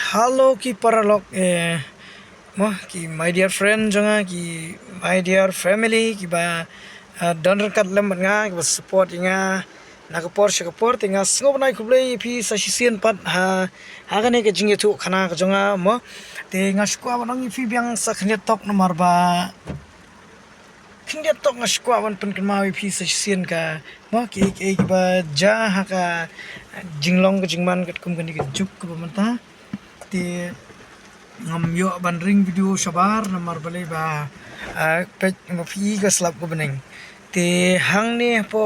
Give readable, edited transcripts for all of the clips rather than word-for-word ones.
Halo ki paralog ki my dear friend jonga ki my dear family ki ba don kat lem nga ki ba support nga nakapor tinga sngob nai kublei pi sa sisien pat ha gane ke jingye tu khana ka jonga mo te nga skwa banong pi biang sa khnet tok nomor ba khnet tok nga skwa ban pen kan mawi pi sa sisien ka mo ki ba ja ha ka jinglong ka jingman kat kum gani ke juk ka manta ti ngam yo ban ring video sabar namar balai ba pej ngopi ga slap ko bening te hang ni po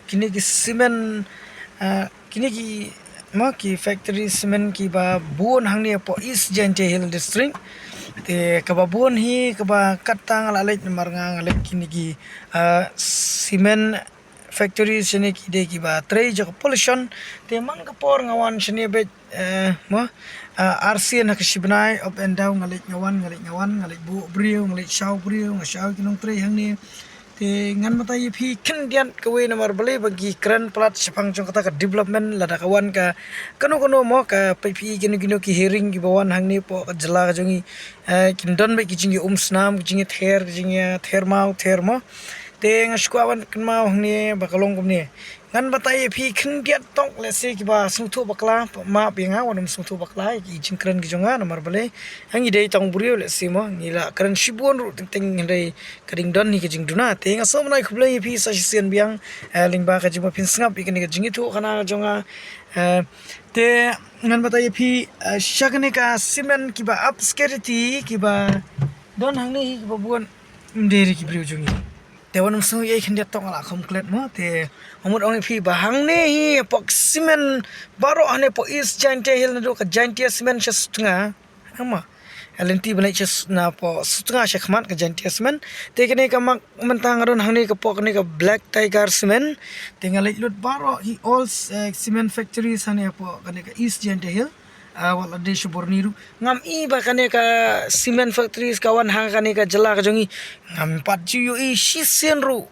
kini ki semen kini ki ma ki factory semen ki ba buon hang ni po East Jaintia Hill district te ka ba buon hi ka ba katang lalit namar nga ngalit kini ki semen factory sini ki de ki ba tray jo pollution te man ka por ngawan sini be mo RC na kasibnai up and down ngalit ngawan ngalit bu brio ngalit shaw brio ngasaw kinong tray hang ni te ngan mata pi kin dian kawe namar bale bagi kran plat sepang jong kata ka development lada kawan ka kano mo ka pi gino ki hearing ki bawan hang ni po jela ka jongi kindon be ki jingi snam jingi ther mau mo te ngashkwawan kan mau hang ni bakalong kum ni ngan batai pi kin diat tok lese ki ba sungtu bakla ma pinga wanum sungtu bakla ki jingkran ki jonga namar bale hangi dei tong burio lese mo ngila kran shibon ru ting ndai kading don ni ki jingduna te ngasom nai khublai pi sa sien biang lingba ka jima pin sngap ikani ka jingi tu khana jonga te ngan batai pi shakne ka simen ki ba upscarity ki ba don hang ni ki ba buon nderi ki brio jongi te wanum so ye khin diat tok ala komplet mo te omot ong pi bahang ne hi pok simen baro ane po East Jaintia Hill na do ka Jaintia simen sha sutnga ama LNT banai chas na po sutnga sha khmat ka Jaintia simen te kene ka mak mentang ron hang ne ka pok ne ka Black Tiger simen te ngalai lut baro hi all cement factories ane po kane ka East Jaintia Hill wala de Borniru ngam i ba kane ka cement factories kawan hang kane ka jela ka jongi ngam pat ju i shisien ru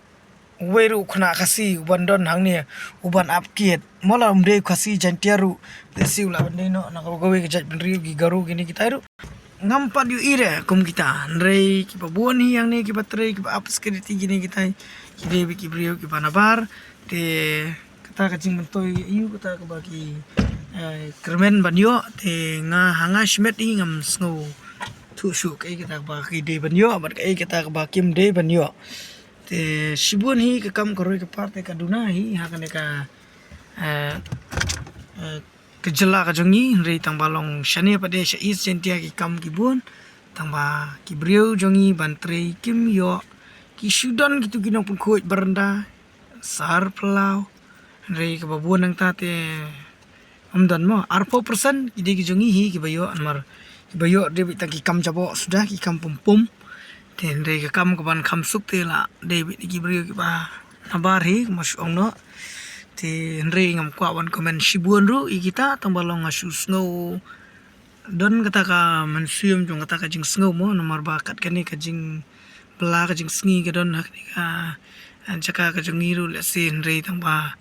weru khna khasi bandon hang ni uban apkiet mola umde khasi Jaintia ru desi ula bande no na ko we ka jat benriu gi garu gini kita ru ngam pat yu ire kum kita nrei ki babon hi yang ni ki batrei ki upscarity gini kita ki de ki brio ki panabar te kata ka jing mentoi yu kata ka bagi kermen banyo te nga hanga shmet i ngam snow thu shu kai kita ba ki de banyo amat kai kita ba kim de banyo te shibun hi ka kam koroi ka parte ka duna hi ha kane ka kejela ka jongi rei tang balong shane pade sha East Jaintia ki kam ki bun tang ba ki brio jongi bantre kim yo ki shudan gitu kinong pun khoi beranda sar pelau rei ka babun nang ta te amdan mo R4% ide ki jongi hi ki bayo anmar ki bayo de bi ki kam jabo sudah ki kam pum ten re ka kam ban kham suk te la de bi ki brio ki ba nabar hi mas ongno te re ngam kwa wan komen shibun ru i kita tambalong asu snow don kata ka mansium jong kata ka jing snow mo namar ba kat kane ka jing bla ka jing sngi ka don hak ni ka jaka ka jongi ru le sen re tang ba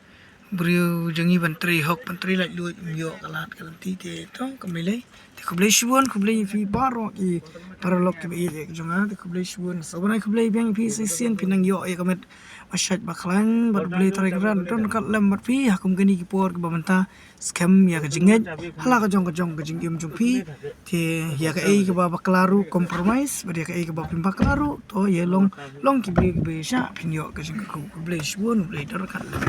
brio jongi bantri hok bantri la lu yo kalat kalanti te tong kamile te kublai shibun kublai fi baro ki paralog ki be jonga te kublai shibun sabanai kublai biang fi sisen pinang yo e kamet mashat baklang bar kublai tarengran don kat lem mat fi hakum gani ki por ki bamanta scam ya ka jinget hala ka jong ka jingim jong fi te ya ka e ka ba baklaru compromise bar ya ka e ka ba pin baklaru to ye long ki be sha pin yo ka jing kublai shibun kublai dar kat lem